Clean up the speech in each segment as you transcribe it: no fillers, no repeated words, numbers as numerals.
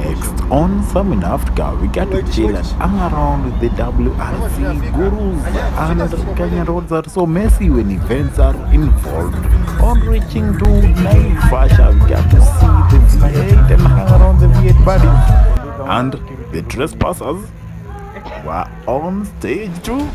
Next, on Some in Africa, we get to chill and hang around with the WRC gurus, and Kenya roads are so messy when events are involved. On reaching to Naivasha, we get to see the V8 and hang around the V8 buddies. And the trespassers were on stage too.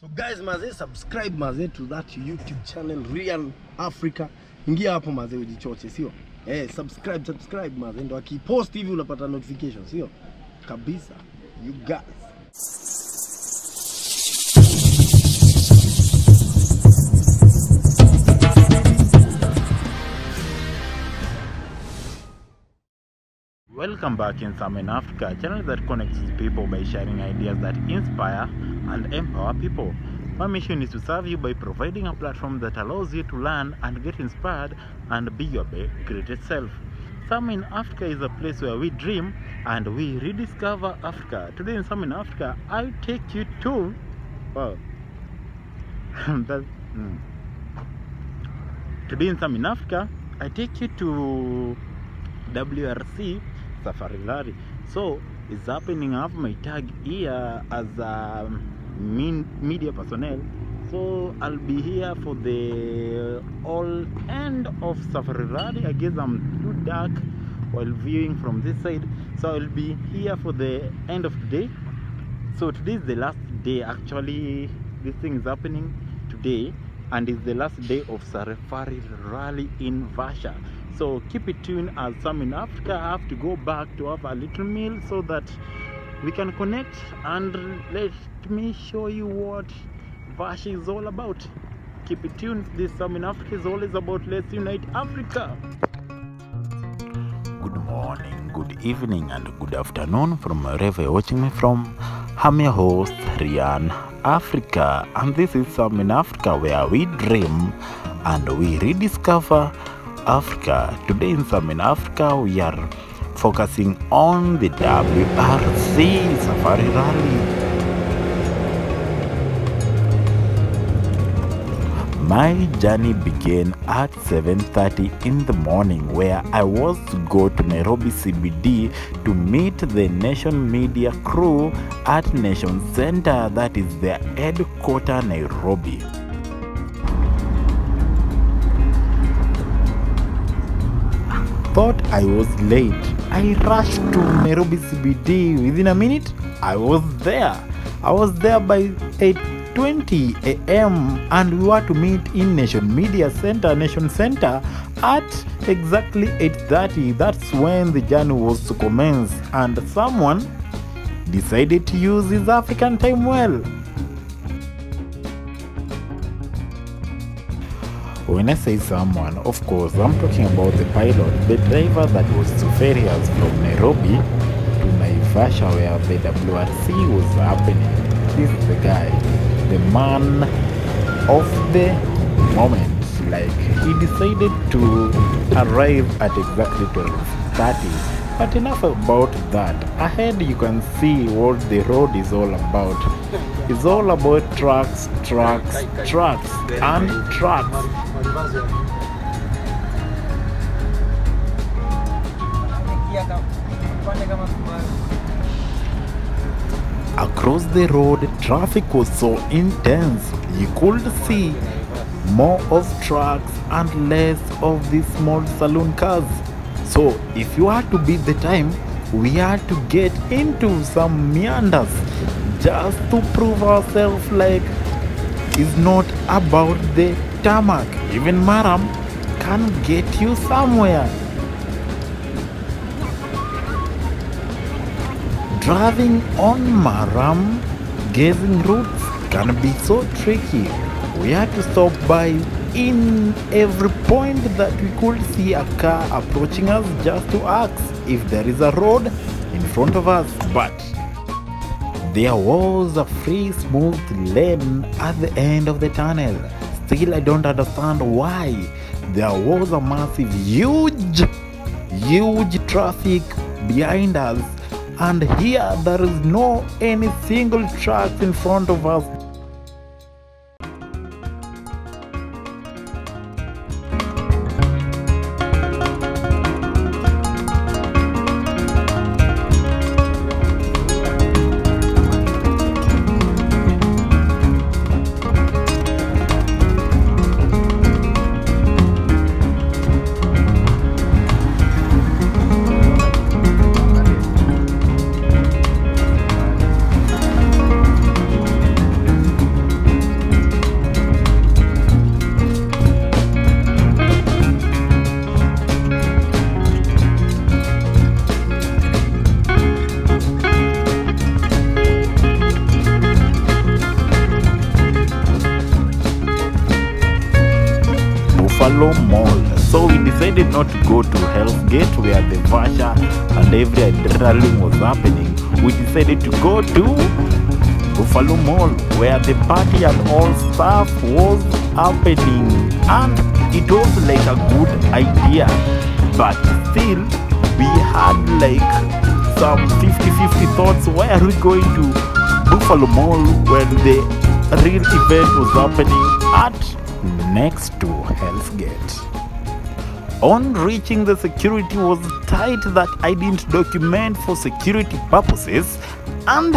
So guys, maze subscribe maze to that YouTube channel Rhyan Africa. Ingia hapo maze ujichoche, sio? Subscribe maze, ndo akipost hivi unapata notification, sio? Kabisa. You guys. Welcome back in Some in Africa, a channel that connects with people by sharing ideas that inspire and empower people. My mission is to serve you by providing a platform that allows you to learn and get inspired and be your greatest self. Some in Africa is a place where we dream and we rediscover Africa. Today in Some in Africa, I take you to... Wow. Today in Some in Africa, I take you to WRC Safari Rally. So it's happening. I have my tag here as a media personnel, so I'll be here for the all end of Safari Rally. I guess I'm too dark while viewing from this side, so I'll be here for the end of the day. So today is the last day. Actually, this thing is happening today, and it's the last day of Safari Rally in Vasha. So keep it tuned, as Some in Africa I have to go back to have a little meal so that we can connect, and let me show you what Vasha is all about. Keep it tuned. This Some in Africa is always about let's unite Africa. Good morning, good evening, and good afternoon from wherever you're watching me from. I'm your host Rhyan Africa, and this is Some in Africa, where we dream and we rediscover Africa. Today in Some in Africa, we are focusing on the WRC Safari Rally. My journey began at 7:30 in the morning, where I was to go to Nairobi CBD to meet the Nation Media crew at Nation Center, that is their headquarters, Nairobi. Thought I was late. I rushed to Nairobi CBD. Within a minute, I was there. I was there by 8:20 a.m. and we were to meet in Nation Center at exactly 8:30. That's when the journey was to commence, and someone decided to use his African time well. When I say someone, of course, I'm talking about the pilot, the driver that was to ferry us from Nairobi to Naivasha, where the WRC was happening. This is the guy, the man of the moment. Like, he decided to arrive at exactly 12:30. But enough about that. Ahead you can see what the road is all about. It's all about trucks, and trucks. Across the road, traffic was so intense. You could see more of trucks and less of these small saloon cars. So if you had to beat the time, we had to get into some meanders just to prove ourselves, like it's not about the tarmac. Even Maram can get you somewhere. Driving on Maram, gazing routes can be so tricky. We had to stop by in every point that we could see a car approaching us just to ask if there is a road in front of us. But there was a free smooth lane at the end of the tunnel. Still, I don't understand why there was a massive huge traffic behind us, and here there is no any single truck in front of us. Buffalo Mall. So we decided not to go to Hell's Gate where the Vasha and every adrenaline was happening. We decided to go to Buffalo Mall where the party and all stuff was happening, and it was like a good idea, but still we had like some 50-50 thoughts. Why are we going to Buffalo Mall when the real event was happening at next to Hell's Gate? On reaching, the security was tight that I didn't document for security purposes, and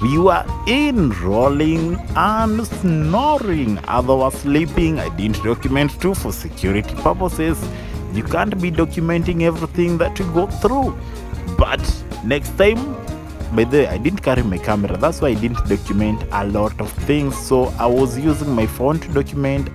we were in rolling and snoring. Others were sleeping. I didn't document too for security purposes. You can't be documenting everything that you go through. But next time, by the way, I didn't carry my camera. That's why I didn't document a lot of things. So I was using my phone to document.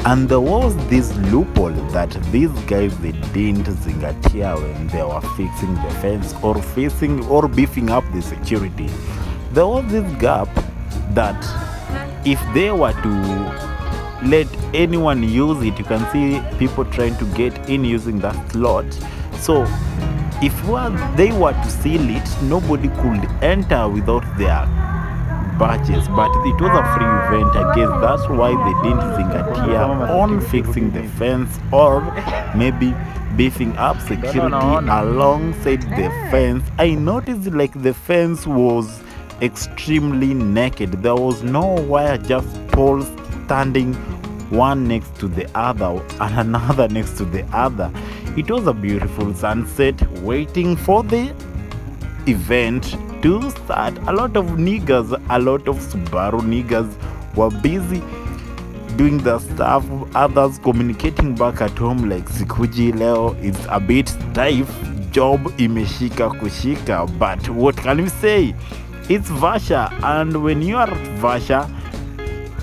And there was this loophole that these guys, they didn't zingatia when they were fixing the fence or facing or beefing up the security. There was this gap that if they were to let anyone use it, you can see people trying to get in using that slot. So if they were to seal it, nobody could enter without their badges, but it was a free event. I guess that's why they didn't zingatia on fixing the fence or maybe beefing up security alongside the fence. I noticed like the fence was extremely naked. There was no wire, just poles standing one next to the other and another next to the other. It was a beautiful sunset waiting for the event to start. A lot of niggas, a lot of Subaru niggas were busy doing the stuff. Others communicating back at home like Sikuji leo is a bit stiff, job imeshika kushika, but what can we say? It's Vasha, and when you are Vasha,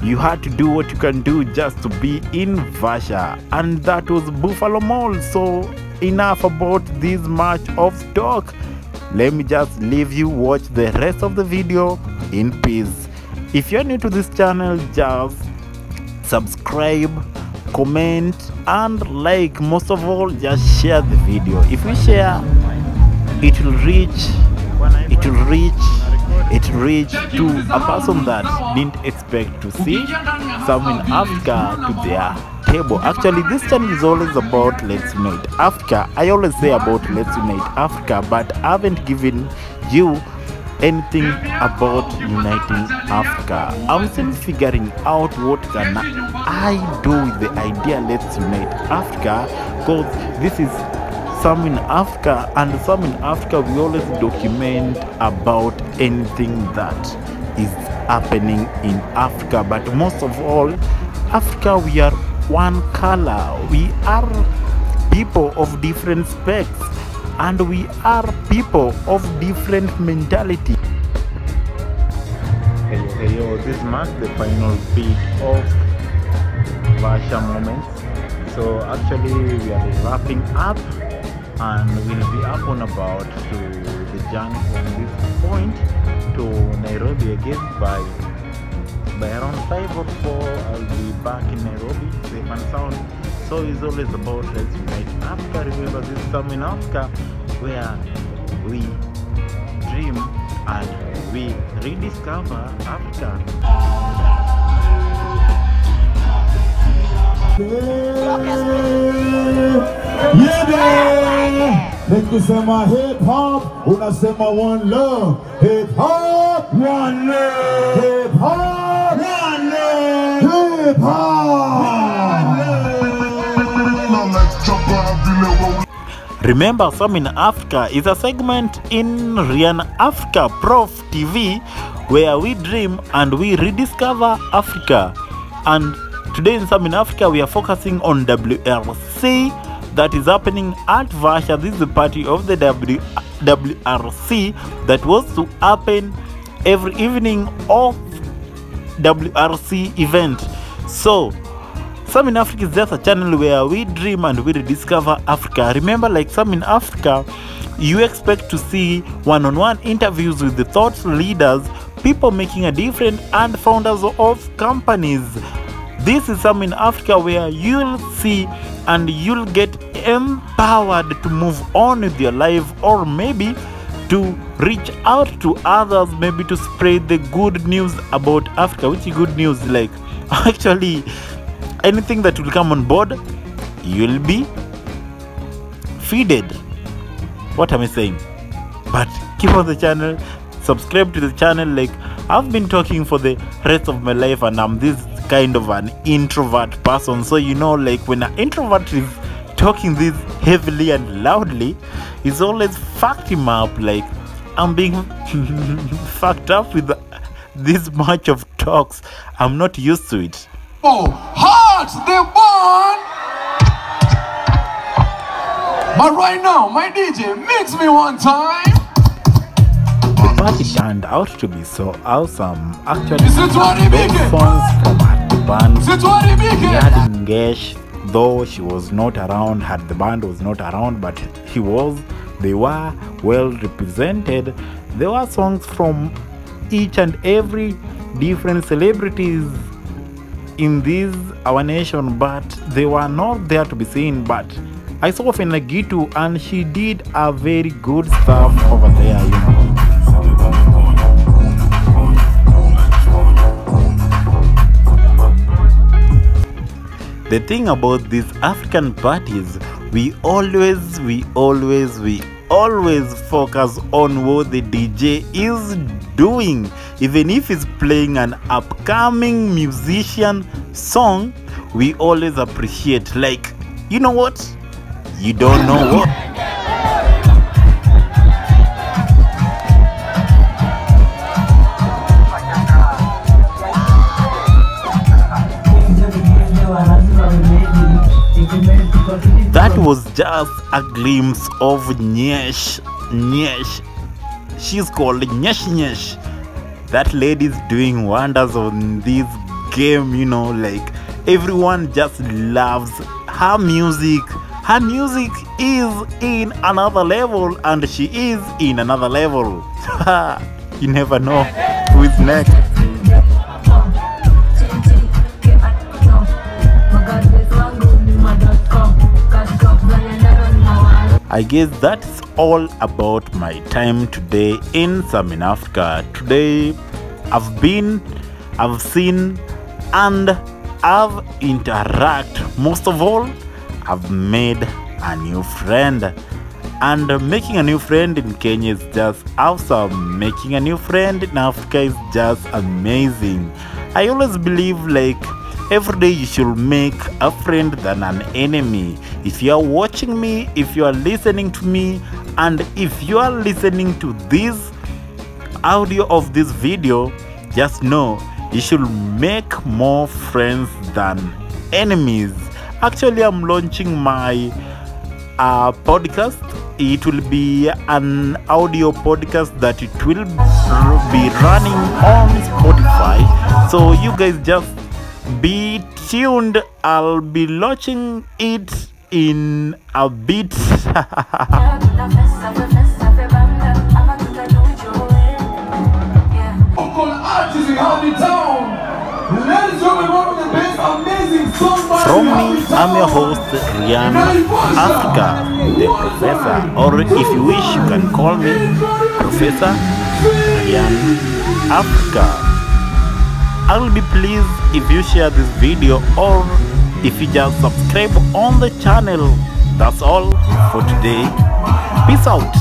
you had to do what you can do just to be in Vasha, and that was Buffalo Mall. So enough about this much of talk. Let me just leave you watch the rest of the video in peace. If you're new to this channel, just subscribe, comment and like. Most of all, just share the video. If we share, it will reach to a person that didn't expect to see some in Africa to their table. Actually, this channel is always about Let's Unite Africa. I always say about Let's Unite Africa, but I haven't given you anything about uniting Africa. I'm still figuring out what can I do with the idea Let's Unite Africa, because this is some in Africa, and some in Africa we always document about anything that is happening in Africa. But most of all, Africa, we are one color. We are people of different specs, and we are people of different mentality. Hey, this marks the final bit of Vasha moments. So actually we are wrapping up, and we'll be up on about to the journey from this point to Nairobi again by around 5 or 4. I'll be back in Nairobi, safe and sound. So it's always about Let's Unite Africa. Remember, this is some in Africa where we dream and we rediscover Africa. Nikisema hip hop, unasema one love. Hip hop, one love. Hip hop, one love. Hip hop. Remember, Some in Africa is a segment in Rhyan Africa Prof TV where we dream and we rediscover Africa. And today in Some in Africa, we are focusing on WRC that is happening at Vasha. This is the party of the WRC that was to happen every evening of WRC event. So Some in Africa is just a channel where we dream and we rediscover Africa. Remember, like Some in Africa, you expect to see one-on-one interviews with the thought leaders, people making a difference, and founders of companies. This is Some in Africa where you'll see and you'll get empowered to move on with your life, or maybe to reach out to others, maybe to spread the good news about Africa. Which is good news? Like, actually, anything that will come on board, you'll be feeded. What am I saying? But keep on the channel, subscribe to the channel. Like, I've been talking for the rest of my life, and I'm this kind of an introvert person. So you know, like when an introvert is talking this heavily and loudly, it's always fucked him up. Like, I'm being fucked up with this much of talks. I'm not used to it. Oh, hearts, they're born. But right now, my DJ, mix me one time. The party turned out to be so awesome. Actually, Is it what he those making? songs from the band, Is it what he we making? had Ngesh, though she was not around, had the band was not around, but they were well represented. There were songs from each and every different celebrities in this our nation, but they were not there to be seen. But I saw Fenagitu, and she did a very good stuff over there, you know. The thing about these African parties, we always focus on what the DJ is doing. Even if he's playing an upcoming musician song, we always appreciate. Like, you know what? You don't know what? That was just a glimpse of Nyesh. She's called Nyesh. That lady's doing wonders on this game, you know. Like, everyone just loves her music. Her music is in another level, and she is in another level. You never know who is next. I guess that's all about my time today in Some in Africa. Today I've seen, and I've interacted. Most of all, I've made a new friend. And making a new friend in Kenya is just awesome. Making a new friend in Africa is just amazing. I always believe, like, every day you should make a friend than an enemy. If you are watching me, if you are listening to me, and if you are listening to this audio of this video, just know you should make more friends than enemies. Actually, I'm launching my podcast. It will be an audio podcast that it will be running on Spotify. So you guys just be tuned. I'll be launching it in a bit. From me, I'm your host, Rhyan Africa, the professor, or if you wish, you can call me Professor Rhyan Africa. I will be pleased if you share this video, or if you just subscribe on the channel. That's all for today. Peace out.